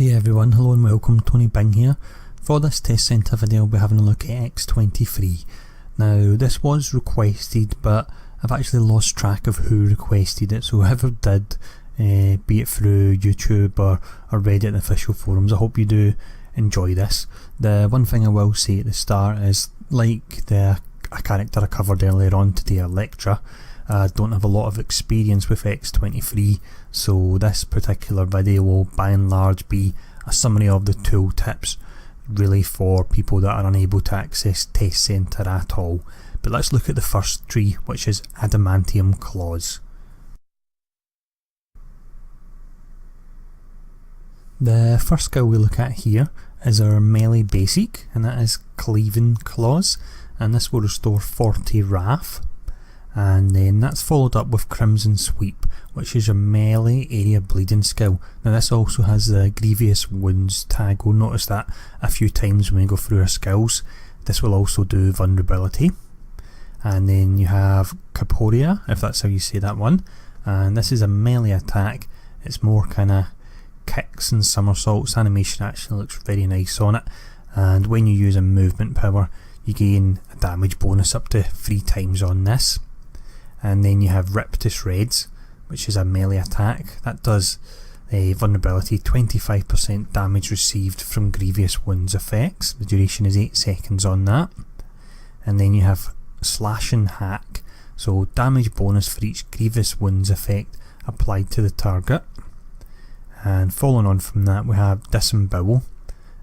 Hey everyone, hello and welcome, Tony Bing here. For this test centre video I'll be having a look at X-23. Now this was requested but I've actually lost track of who requested it, so whoever did, be it through YouTube or Reddit official forums, I hope you do enjoy this. The one thing I will say at the start is, like a character I covered earlier on today, Electra, I don't have a lot of experience with X-23, so this particular video will by and large be a summary of the tool tips, really for people that are unable to access Test Centre at all. But let's look at the first tree, which is Adamantium Claws. The first skill we look at here is our melee basic, and that is Cleaving Claws, and this will restore 40 Wrath. And then that's followed up with Crimson Sweep, which is your melee area bleeding skill. Now this also has the Grievous Wounds tag. We'll notice that a few times when we go through our skills. This will also do Vulnerability. And then you have Caporia, if that's how you say that one, and this is a melee attack. It's more kind of kicks and somersaults. Animation actually looks very nice on it, and when you use a movement power you gain a damage bonus up to 3 times on this. And then you have Rip to Shreds, which is a melee attack. That does vulnerability, 25% damage received from Grievous Wounds effects. The duration is 8 seconds on that. And then you have Slash and Hack, so damage bonus for each Grievous Wounds effect applied to the target. And following on from that we have Disembowel,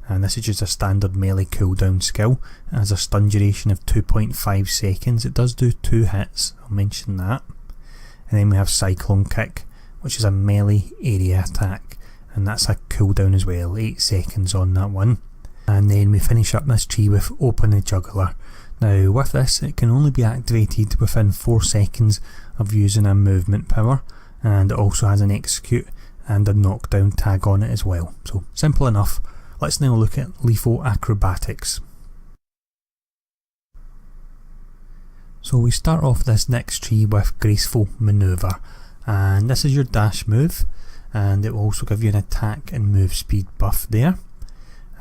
and this is just a standard melee cooldown skill. It has a stun duration of 2.5 seconds. It does do 2 hits, I'll mention that. And then we have Cyclone Kick, which is a melee area attack, and that's a cooldown as well, 8 seconds on that one. And then we finish up this tree with Open the Jugular. Now with this it can only be activated within 4 seconds of using a movement power, and it also has an execute and a knockdown tag on it as well. So simple enough. Let's now look at Lethal Acrobatics. So we start off this next tree with Graceful Manoeuvre, and this is your dash move, and it will also give you an attack and move speed buff there.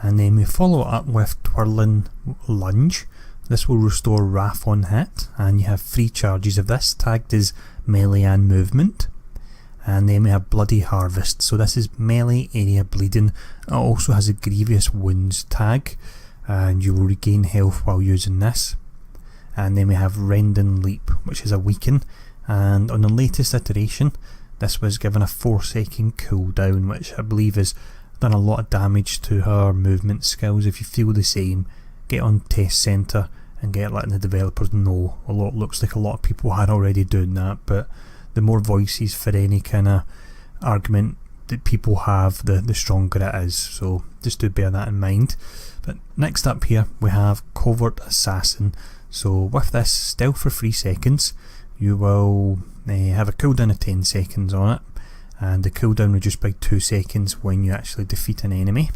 And then we follow it up with Twirling Lunge. This will restore Wrath on hit, and you have 3 charges of this, tagged as melee and movement. And then we have Bloody Harvest, so this is melee area bleeding. It also has a Grievous Wounds tag, and you will regain health while using this. And then we have Rending Leap, which is a weaken, and on the latest iteration this was given a 4-second cooldown, which I believe has done a lot of damage to her movement skills. If you feel the same, get on Test Centre and get letting the developers know. Although it looks like a lot of people are already doing that, but the more voices for any kind of argument that people have, the stronger it is, so just do bear that in mind. But next up here we have Covert Assassin. So with this, stealth for 3 seconds, you will have a cooldown of 10 seconds on it, and the cooldown reduced by 2 seconds when you actually defeat an enemy.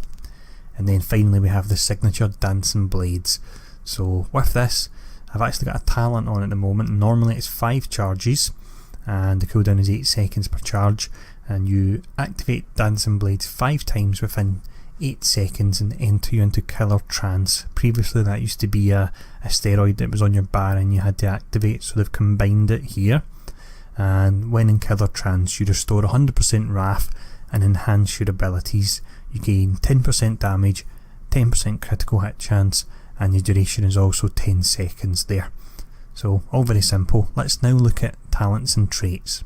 And then finally we have the signature Dancing Blades. So with this, I've actually got a talent on at the moment. Normally it's 5 charges, and the cooldown is 8 seconds per charge, and you activate Dancing Blades 5 times within 8 seconds and enter you into Killer Trance. Previously that used to be a steroid that was on your bar and you had to activate, so they've combined it here. And when in Killer Trance you restore 100% Wrath and enhance your abilities. You gain 10% damage, 10% critical hit chance, and your duration is also 10 seconds there. So all very simple. Let's now look at talents and traits.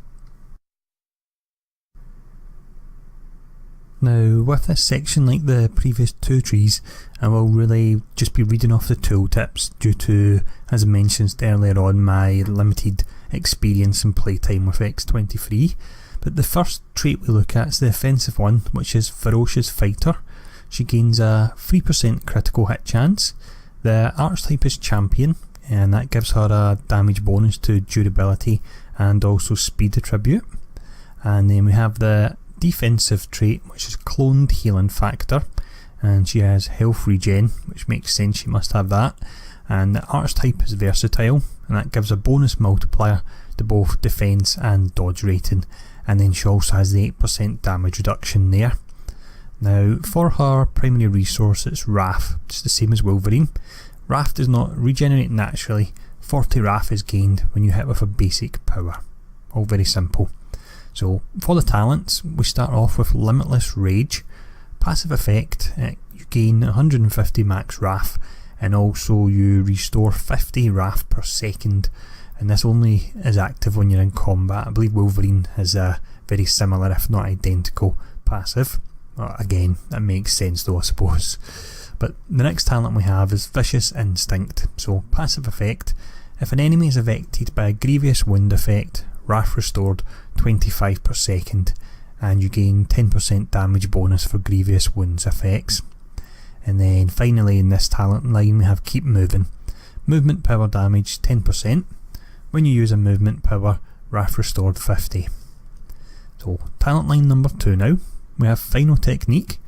Now with this section, like the previous 2 trees, I will really just be reading off the tooltips due to, as I mentioned earlier on, my limited experience and playtime with X-23. But the first trait we look at is the offensive one, which is Ferocious Fighter. She gains a 3% critical hit chance. The archetype is Champion, and that gives her a damage bonus to durability and also speed attribute. And then we have the defensive trait, which is Cloned Healing Factor, and she has health regen, which makes sense, she must have that. And the archetype is Versatile, and that gives a bonus multiplier to both defense and dodge rating. And then she also has the 8% damage reduction there. Now for her primary resource it's Wrath, just the same as Wolverine. Wrath does not regenerate naturally, 40 Wrath is gained when you hit with a basic power. All very simple. So for the talents we start off with Limitless Rage. Passive effect, you gain 150 max Wrath and also you restore 50 Wrath per second, and this only is active when you're in combat. I believe Wolverine has a very similar if not identical passive. Again, that makes sense though I suppose. But the next talent we have is Vicious Instinct. So passive effect, if an enemy is affected by a grievous wound effect, Wrath restored 25 per second, and you gain 10% damage bonus for grievous wounds effects. And then finally in this talent line we have Keep Moving. Movement power damage 10%. When you use a movement power, Wrath restored 50. So talent line number 2 now. We have Final Technique.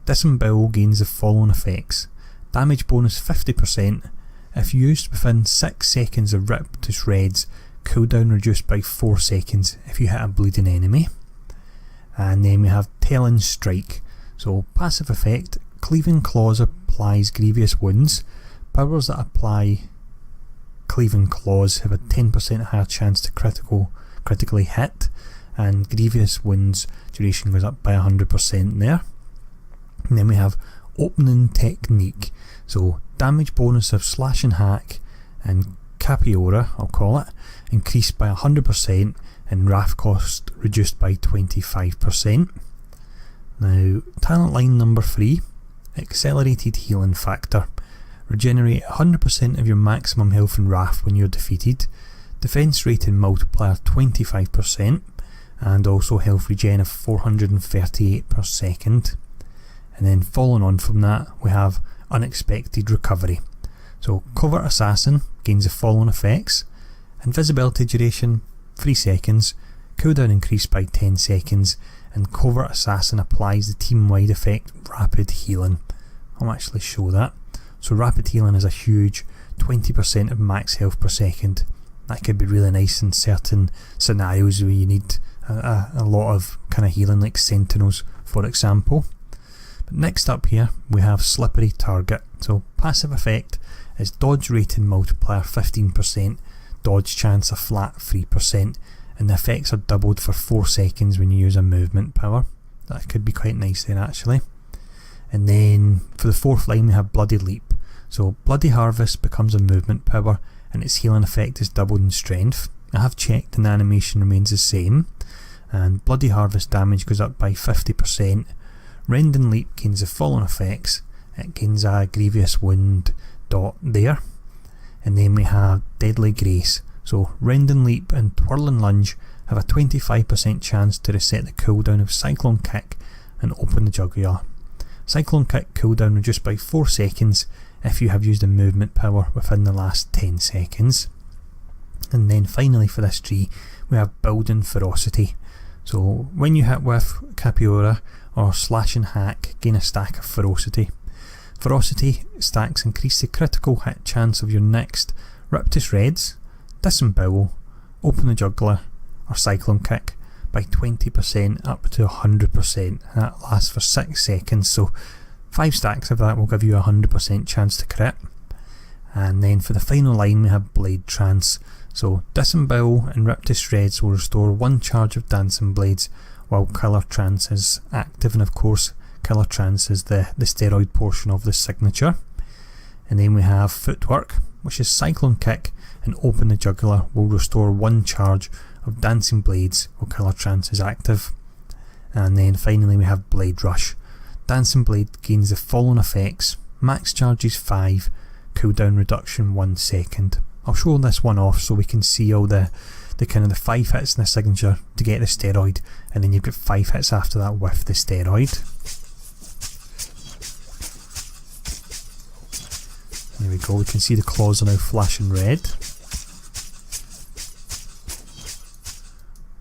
Disembowel gains the following effects. Damage bonus 50%. If used within 6 seconds of Rip to Shreds, cooldown reduced by 4 seconds if you hit a bleeding enemy. And then we have Telling Strike. So passive effect, Cleaving Claws applies grievous wounds. Powers that apply Cleaving Claws have a 10% higher chance to critically hit, and grievous wounds duration goes up by 100% there. And then we have Opening Technique. So damage bonus of Slash and Hack and Capiora, I'll call it, increased by 100%, and Wrath cost reduced by 25%. Now talent line number 3, Accelerated Healing Factor. Regenerate 100% of your maximum health in Wrath when you're defeated. Defense rating multiplier 25%, and also health regen of 438 per second. And then following on from that we have Unexpected Recovery. So Covert Assassin gains the following effects: invisibility duration 3 seconds, cooldown increased by 10 seconds, and Covert Assassin applies the team wide effect Rapid Healing. I'll actually show that. So Rapid Healing is a huge 20% of max health per second. That could be really nice in certain scenarios where you need a lot of kind of healing, like Sentinels for example. But next up here we have Slippery Target. So passive effect is dodge rating multiplier 15%, dodge chance a flat 3%, and the effects are doubled for 4 seconds when you use a movement power. That could be quite nice then actually. And then for the 4th line we have Bloody Leap. So Bloody Harvest becomes a movement power and its healing effect is doubled in strength. I have checked and the animation remains the same, and Bloody Harvest damage goes up by 50%. Rend and Leap gains the following effects. It gains a grievous wound dot there. And then we have Deadly Grace. So Rend and Leap and Twirling Lunge have a 25% chance to reset the cooldown of Cyclone Kick and Open the Jugular. Cyclone Kick cooldown reduced by 4 seconds if you have used a movement power within the last 10 seconds. And then finally for this tree we have Building Ferocity. So when you hit with Capiora or Slash and Hack, gain a stack of Ferocity. Ferocity stacks increase the critical hit chance of your next Rip to Shreds, Disembowel, Open the Jugular or Cyclone Kick by 20% up to 100%. That lasts for 6 seconds, so 5 stacks of that will give you a 100% chance to crit. And then for the final line we have Blade Trance. So Disembowel and Rip to Shreds will restore 1 charge of Dancing Blades while Killer Trance is active, and of course Killer Trance is the steroid portion of the signature. And then we have Footwork, which is Cyclone Kick and Open the Jugular will restore 1 charge of Dancing Blades while Killer Trance is active. And then finally we have Blade Rush. Dancing Blade gains the following effects: max charges 5, cooldown reduction 1 second. I'll show this one off so we can see all the kind of the 5 hits in the signature to get the steroid, and then you've got 5 hits after that with the steroid. There we go, we can see the claws are now flashing red.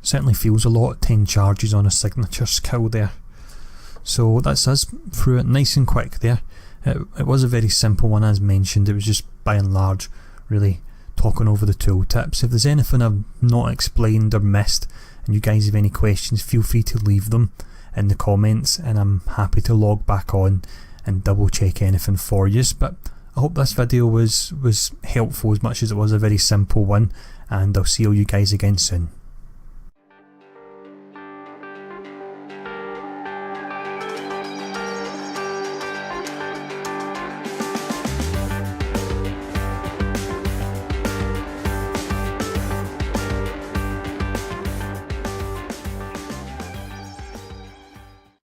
Certainly feels a lot, 10 charges on a signature skill there. So that's us through it nice and quick there. It was a very simple one as mentioned. It was just by and large really talking over the tooltips. If there's anything I've not explained or missed and you guys have any questions, feel free to leave them in the comments, and I'm happy to log back on and double check anything for you. But I hope this video was helpful as much as it was a very simple one, and I'll see all you guys again soon.